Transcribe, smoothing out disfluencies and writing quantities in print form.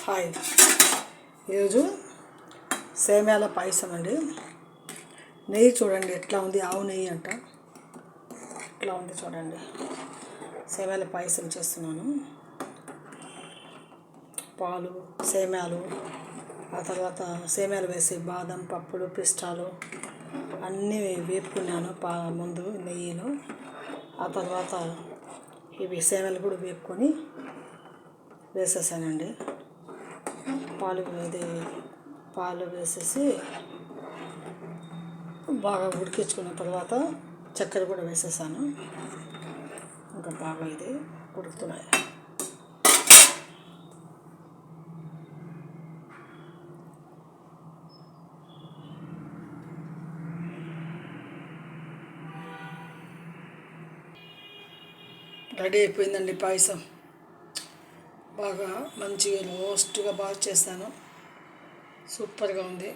Hi, ఈరోజు సేమ్యాల పాయసం అండి. నెయ్యి చూడండి ఎట్లా ఉంది, ఆవు నెయ్యి అంట. ఎట్లా ఉంది చూడండి. సేమ్యాల పాయసం చేస్తున్నాను. పాలు, సేమ్యాలు, ఆ తర్వాత సేమ్యాలు వేసి బాదం, పప్పులు, పిస్తాలు అన్నీ వేపుకున్నాను ముందు నెయ్యిలో. ఆ తర్వాత ఇవి సేమ్యాలు కూడా వేపుకొని వేసేసానండి. పాలు వేసేసి బాగా ఉడికించుకున్న తర్వాత చక్కెర కూడా వేసేసాను. ఇంకా బాగా ఇది ఉడుకుతున్నాయి. రెడీ అయిపోయిందండి పాయసం. బాగా మంచిగా రోస్ట్గా బాగా చేశాను. సూపర్గా ఉంది.